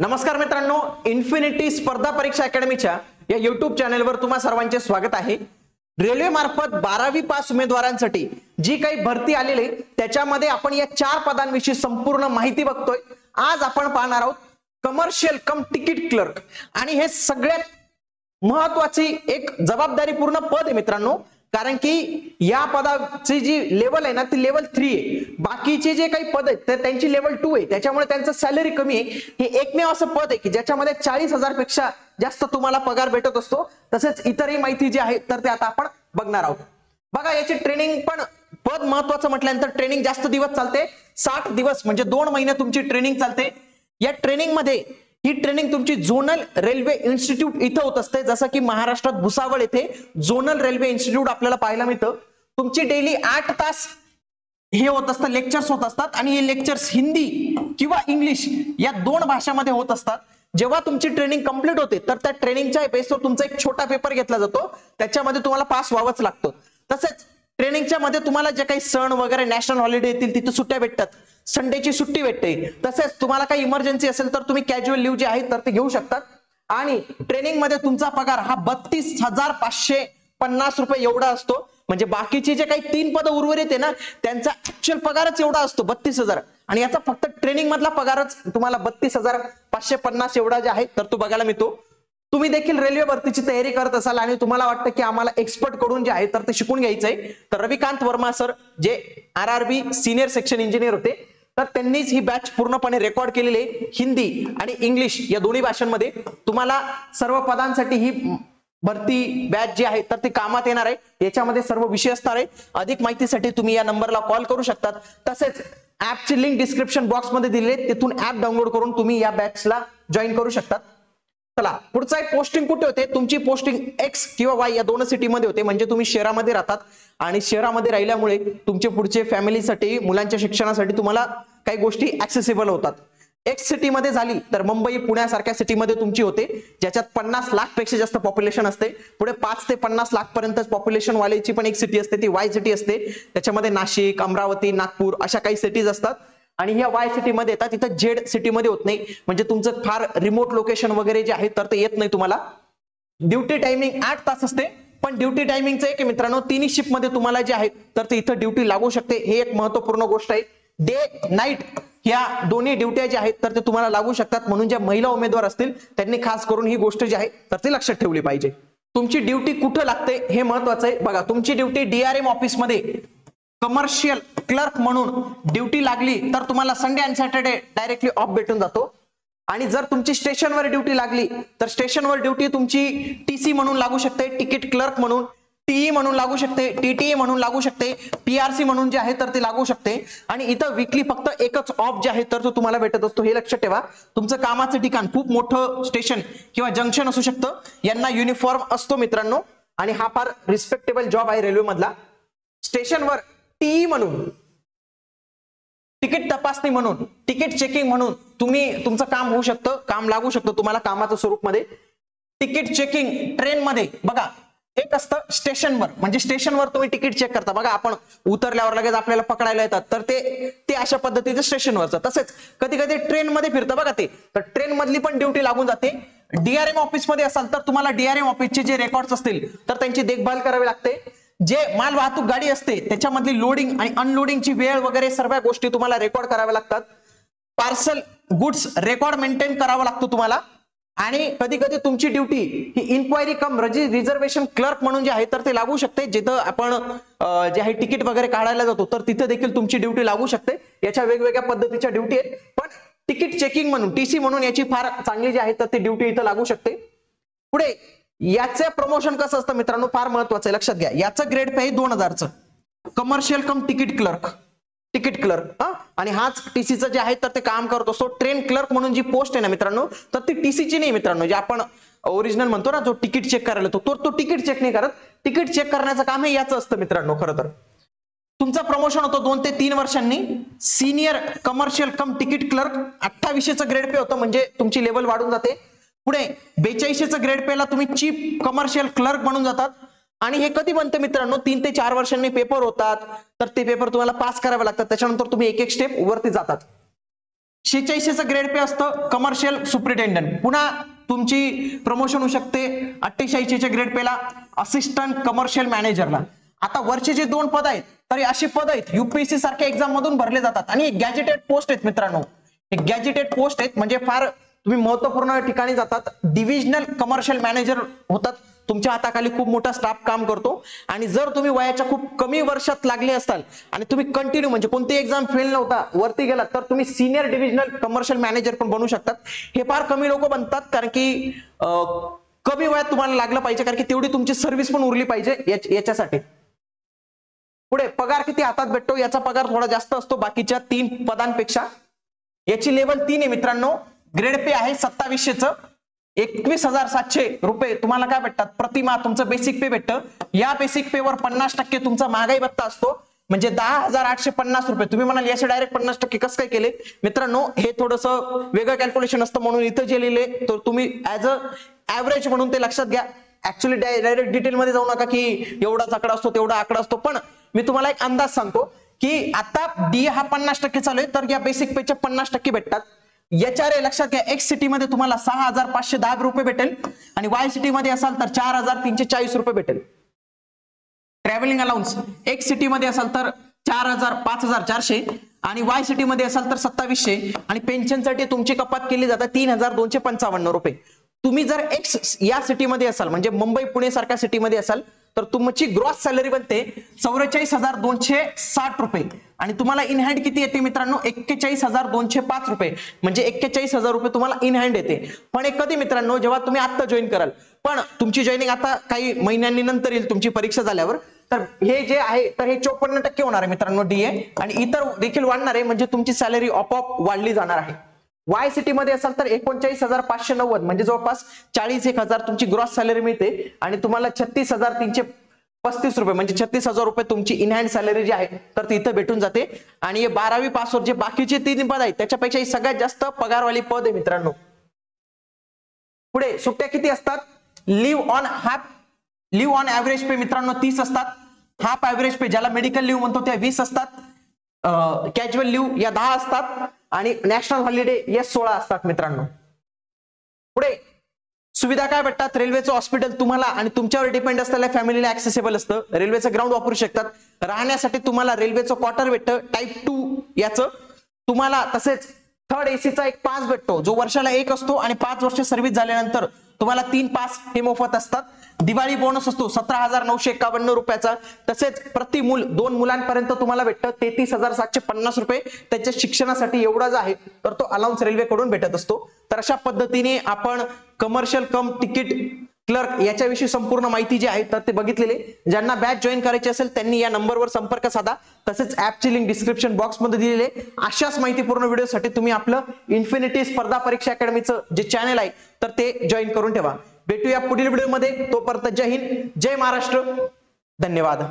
नमस्कार मित्रांनो, इन्फिनिटी स्पर्धा परीक्षा अकॅडमीच्या या युट्यूब चॅनलवर तुम्हा सर्वांचे स्वागत आहे। रेल्वे मार्फत 12वी पास उमेदवारांसाठी जी काही भरती आलेली त्याच्यामध्ये आपण या 4 पदांविषयी संपूर्ण माहिती बघतोय। आज आपण पाहणार आहोत कमर्शियल कम तिकीट क्लर्क, आणि हे सगळ्यात महत्त्वाची एक जबाबदारीपूर्ण पद आहे मित्रांनो, कारण की या पदाची जी लेवल आहे ना ती लेवल 3 आहे। बाकीचे जे काही पद आहेत तर त्यांची लेवल 2 आहे, त्याच्यामुळे त्यांचं सॅलरी कमी आहे। हे एकमेव असं पद आहे की ज्याच्यामध्ये 40,000 पेक्षा जास्त तुम्हाला पगार भेटत असतो। तसेच इतरही माहिती जी आहे तर ते आता आपण बघणार आहोत। बघा, याची ट्रेनिंग पण पद महत्त्वाचं म्हटल्यानंतर ट्रेनिंग जास्त दिवस चालते, 60 दिवस म्हणजे 2 महिने तुमची ट्रेनिंग चालते। या ट्रेनिंग मध्ये ही ट्रेनिंग तुमची झोनल रेल्वे इन्स्टिट्यूट इथं होत असते, जसं की महाराष्ट्रात भुसावळ येथे झोनल रेल्वे इन्स्टिट्यूट आपल्याला पाहायला मिळतं। तुमची डेली 8 तास हे होत असतं, लेक्चर्स होत असतात, आणि हे लेक्चर्स हिंदी किंवा इंग्लिश या 2 भाषांमध्ये होत असतात। जेव्हा तुमची ट्रेनिंग कंप्लीट होते तर त्या ट्रेनिंगच्या बेसवर तुमचा एक छोटा पेपर घेतला जातो, त्याच्यामध्ये तुम्हाला पास व्हावंच लागतं। तसेच ट्रेनिंगच्या मध्ये तुम्हाला जे काही सण वगैरे नॅशनल हॉलिडे येतील तिथे सुट्ट्या भेटतात, संडेची सुट्टी भेटते। तसेच तुम्हाला काही इमर्जन्सी असेल तर तुम्ही कॅज्युअल लीव्ह जे आहे तर ते घेऊ शकतात। आणि ट्रेनिंग मध्ये तुमचा पगार हा 32,550 रुपये एवढा असतो। म्हणजे बाकीचे जे काही 3 पद उर्वरित आहे ना त्यांचा ऍक्च्युअल पगारच एवढा असतो 32,000, आणि याचा फक्त ट्रेनिंग मधला पगारच तुम्हाला 32,550 एवढा जे आहे तर तो बघायला मिळतो। तुम्ही देखील रेल्वे भरतीची तयारी करत असाल आणि तुम्हाला वाटतं की आम्हाला एक्सपर्ट कडून जे आहे तर ते शिकून घ्यायचंय, तर रविकांत वर्मा सर जे RRB सिनियर सेक्शन इंजिनियर होते, तर त्यांनीच ही बॅच पूर्णपणे रेकॉर्ड केलेली आहे। हिंदी आणि इंग्लिश या दोन्ही भाषांमध्ये तुम्हाला सर्व पदांसाठी ही भरती बॅच जी आहे तर ती कामात येणार आहे। याच्यामध्ये सर्व विषय असणार आहे। अधिक माहितीसाठी तुम्ही या नंबरला कॉल करू शकतात। तसेच ऍपची लिंक डिस्क्रिप्शन बॉक्स मध्ये दिलेली आहे, तिथून ऍप डाउनलोड करून तुम्ही या बॅचला जॉईन करू शकतात। चला, पुढचा एक पोस्टिंग कुठे होते? तुमची पोस्टिंग X किंवा Y या 2 सिटीमध्ये होते। म्हणजे तुम्ही शहरामध्ये राहतात आणि शहरामध्ये राहिल्यामुळे तुमचे पुढचे फॅमिलीसाठी, मुलांच्या शिक्षणासाठी तुम्हाला काही गोष्टी ऍक्सेसिबल होतात। X सिटीमध्ये झाली तर मुंबई पुण्यासारख्या सिटीमध्ये तुमची होते, ज्याच्यात 50 लाख पेक्षा जास्त पॉप्युलेशन असते। पुढे 5 ते 50 लाख पर्यंत पॉप्युलेशन वाल्याची पण एक सिटी असते, ती Y सिटी असते। त्याच्यामध्ये नाशिक, अमरावती, नागपूर अशा काही सिटीज असतात। आणि ह्या Y सिटी मध्ये येतात, इथं Z सिटी मध्ये होत नाही, म्हणजे तुमचं फार रिमोट लोकेशन वगैरे जे आहे तर ते येत नाही तुम्हाला। ड्युटी टायमिंग 8 तास असते, पण ड्युटी टायमिंगचं एक मित्रांनो 3 शिफ्ट मध्ये तुम्हाला जे आहे तर ते इथं ड्युटी लागू शकते। हे एक महत्त्वपूर्ण गोष्ट आहे। डे नाईट ह्या दोन्ही ड्युट्या ज्या आहेत तर ते तुम्हाला लागू शकतात, म्हणून ज्या महिला उमेदवार असतील त्यांनी खास करून ही गोष्ट जी आहे तर ती लक्षात ठेवली पाहिजे। तुमची ड्युटी कुठं लागते हे महत्त्वाचं आहे। बघा, तुमची ड्युटी DRM ऑफिस मध्ये कमर्शियल क्लर्क म्हणून ड्युटी लागली तर तुम्हाला संडे आणि सॅटर्डे डायरेक्टली ऑफ भेटून जातो। आणि जर तुमची स्टेशनवर ड्युटी लागली तर स्टेशनवर ड्युटी तुमची TC म्हणून लागू शकते, तिकीट क्लर्क म्हणून, TE म्हणून लागू शकते, TTA म्हणून लागू शकते, PRC म्हणून जे आहे तर ते लागू शकते। आणि इथं वीकली फक्त एकच ऑफ जे आहे तर तो तुम्हाला भेटत असतो, हे लक्षात ठेवा। तुमचं कामाचं ठिकाण खूप मोठं स्टेशन किंवा जंक्शन असू शकतं, यांना युनिफॉर्म असतो मित्रांनो, आणि हा फार रिस्पेक्टेबल जॉब आहे रेल्वे मधला। स्टेशनवर TE म्हणून, तिकीट तपासणी म्हणून, तिकीट चेकिंग म्हणून तुम्ही तुमचं काम होऊ शकतं, काम लागू शकतं तुम्हाला कामाच्या स्वरूपमध्ये। तिकीट चेकिंग ट्रेन मध्ये बघा एक असतं स्टेशनवर, म्हणजे स्टेशनवर तुम्ही तिकीट चेक करता। बघा, आपण उतरल्यावर लगेच आपल्याला पकडायला येतात, तर ते अशा पद्धतीचं स्टेशनवरचं। तसेच कधी कधी ट्रेन मध्ये फिरतं बघा ते, तर ट्रेन मधली पण ड्युटी लागून जाते। DRM ऑफिस मध्ये असाल तर तुम्हाला DRM ऑफिसचे जे रेकॉर्ड्स असतील तर त्यांची देखभाल करावी लागते। जे माल वाहतूक गाडी असते त्याच्यामधली लोडिंग आणि अनलोडिंगची वेळ वगैरे सर्व गोष्टी तुम्हाला रेकॉर्ड कराव्या लागतात। पार्सल गुड्स रेकॉर्ड मेंटेन करावा लागतो तुम्हाला। आणि कधी कधी तुमची ड्युटी ही इन्क्वायरी कम रिझर्वेशन क्लर्क म्हणून जे आहे तर ते लागू शकते, जिथं आपण जे आहे तिकीट वगैरे काढायला जातो तर तिथे देखील तुमची ड्युटी लागू शकते। याच्या वेगवेगळ्या पद्धतीच्या ड्युटी आहेत, पण तिकीट चेकिंग म्हणून, TC म्हणून याची फार चांगली जी आहे तर ती ड्युटी इथं लागू शकते। पुढे याचे प्रमोशन कसं असतं मित्रांनो, फार महत्वाचं आहे, लक्षात घ्या। याचं ग्रेड पे आहे 2000चं, commercial cum ticket clerk, ticket clerk. आणि हाच TCचं जे आहे तर ते काम करत असतो। ट्रेन क्लर्क म्हणून जी पोस्ट आहे ना मित्रांनो, तर ती TCची नाही मित्रांनो, जे आपण ओरिजिनल म्हणतो ना, जो तिकीट चेक करायला तो तिकीट चेक नाही करत, तिकीट चेक करण्याचं काम हे याचं असतं मित्रांनो। खरं तर तुमचं प्रमोशन होतं 2 ते 3 वर्षांनी। Senior commercial cum ticket clerk 2800चं ग्रेड पे होतं, म्हणजे तुमची लेवल वाढून जाते। पुढे 4200चं ग्रेड पेला तुम्ही चीफ कमर्शियल क्लर्क म्हणून जातात। आणि हे कधी बनतं मित्रांनो, 3 ते 4 वर्षांनी पेपर होतात, तर ते पेपर तुम्हाला पास करावे लागतात, त्याच्यानंतर तुम्ही एक एक स्टेप वरती जातात। 46चं ग्रेड पे असतं कमर्शियल सुपरिटेंडंट. पुन्हा तुमची प्रमोशन होऊ शकते 48च्या ग्रेड पेला असिस्टंट कमर्शियल मॅनेजरला. आता वरचे जे 2 पद आहेत तर अशी पद आहेत युपीएससी सारख्या एक्झाम मधून भरले जातात आणि गॅजेटेड पोस्ट आहेत मित्रांनो. हे गॅजेटेड पोस्ट आहेत म्हणजे फार तुम्ही महत्वपूर्ण ठिकाणी जातात. डिव्हिजनल कमर्शियल मॅनेजर होतात, तुमच्या हाताखाली खूप मोठा स्टाफ काम करतो. आणि जर तुम्ही वयाच्या खूप कमी वर्षात लागले असाल आणि तुम्ही कंटिन्यू म्हणजे कोणती एक्झाम फेल नव्हता वरती गेलात तर तुम्ही सिनियर डिव्हिजनल कमर्शियल मॅनेजर पण बनू शकतात. हे फार कमी लोक बनतात कारण की कमी वयात तुम्हाला लागलं पाहिजे, कारण की तेवढी तुमची सर्व्हिस पण उरली पाहिजे याच्यासाठी. पुढे पगार किती हातात भेटतो, याचा पगार थोडा जास्त असतो बाकीच्या 3 पदांपेक्षा. याची लेवल 3 आहे मित्रांनो. ग्रेड पे आहे 2700चं. 21,700 रुपये तुम्हाला काय भेटतात प्रतिमा तुमचं बेसिक पे भेटतं. या बेसिक पे वर 50% तुमचा महागाई भत्ता असतो म्हणजे 10,850 रुपये. तुम्ही म्हणाल याचे डायरेक्ट 50% कसं काय केले मित्रांनो, हे थोडंसं वेगळं कॅल्क्युलेशन असतं म्हणून इथं जे लिहिले तर तुम्ही ऍज अ ऍव्हरेज म्हणून ते लक्षात घ्या. ऍक्च्युअली डायरेक्ट डिटेल मध्ये जाऊ नका की एवढाच आकडा असतो तेवढा आकडा असतो. पण मी तुम्हाला एक अंदाज सांगतो की आता डी हा 50% चालू आहे तर या बेसिक पेचे 50% भेटतात. याच्या लक्षात घ्या एक्स सिटी मध्ये तुम्हाला 6,510 रुपये भेटेल आणि वाय सिटी मध्ये असाल तर 4,340 रुपये भेटेल. ट्रॅव्हलिंग अलाउन्स एक्स सिटी मध्ये असाल तर 5,400 आणि वाय सिटी मध्ये असाल तर 2700 आणि पेन्शनसाठी तुमची कपात केली जाते 3,255 रुपये. तुम्ही जर एक्स या सिटीमध्ये असाल म्हणजे मुंबई पुणे सारख्या सिटीमध्ये असाल तर तुमची ग्रॉस सॅलरी बनते 44,260 रुपये आणि तुम्हाला इन हँड किती येते मित्रांनो 41,205 रुपये म्हणजे 41,000 रुपये तुम्हाला इन हँड येते. पण हे कधी मित्रांनो जेव्हा तुम्ही आता जॉईन कराल, पण तुमची जॉईनिंग आता काही महिन्यांनी नंतर येईल तुमची परीक्षा झाल्यावर. तर हे जे आहे तर हे 54% होणार आहे मित्रांनो डीए आणि इतर देखील वाढणार आहे म्हणजे तुमची सॅलरी आपोआप वाढली जाणार आहे. वाय सिटी मध्ये असाल तर 39,590 म्हणजे जवळपास 41,000 तुमची ग्रॉस सॅलरी मिळते आणि तुम्हाला 36,335 रुपये म्हणजे 36,000 रुपये तुमची इन हँड सॅलरी जी आहे तर ती इथं भेटून जाते. आणि 12वी पासवर जे बाकीचे 3 पद आहेत त्याच्यापेक्षा ही सगळ्यात जास्त पगारवाली पद आहे मित्रांनो. पुढे सुट्ट्या किती असतात, लिव्ह ऑन ऍव्हरेज पे मित्रांनो 30 असतात. हाफ ऍव्हरेज पे ज्याला मेडिकल लिव्ह म्हणतो त्या 20 असतात. कॅज्युअल लिव्ह या 10 असतात आणि नॅशनल हॉलिडे या 16 असतात मित्रांनो. पुढे सुविधा काय भेटतात, रेल्वेचं हॉस्पिटल तुम्हाला आणि तुमच्यावर डिपेंड असलेल्या फॅमिलीला ऍक्सेसिबल असतं. रेल्वेचं ग्राउंड वापरू शकतात. राहण्यासाठी तुम्हाला रेल्वेचं क्वार्टर भेटतं टाईप 2 याचं तुम्हाला. तसेच थर्ड एसीचा एक पास भेटतो जो वर्षाला 1 असतो आणि 5 वर्ष सर्व्हिस झाल्यानंतर तुम्हाला 3 पास हे मोफत असतात. दिवाळी बोनस असतो 17,951 रुपयाचा. तसेच प्रति मूल 2 मुलांपर्यंत तुम्हाला भेटतं 33,750 रुपये. त्याच्या शिक्षणासाठी एवढा जो आहे तर तो अलाउन्स रेल्वेकडून भेटत असतो. तर अशा पद्धतीने आपण कमर्शियल कम तिकीट क्लर्क याच्याविषयी संपूर्ण माहिती जी आहे तर ते बघितलेले. ज्यांना बॅच जॉईन करायची असेल त्यांनी या नंबरवर संपर्क साधा. तसेच ऍपची लिंक डिस्क्रिप्शन बॉक्स मध्ये दिलेली आहे. अशाच माहितीपूर्ण व्हिडिओसाठी तुम्ही आपलं इन्फिनिटी स्पर्धा परीक्षा अकॅडमीचं जे चॅनल आहे तर ते जॉईन करून ठेवा. भेटूया पुढील व्हिडिओमध्ये. तोपर्यंत जय हिंद, जय महाराष्ट्र, धन्यवाद.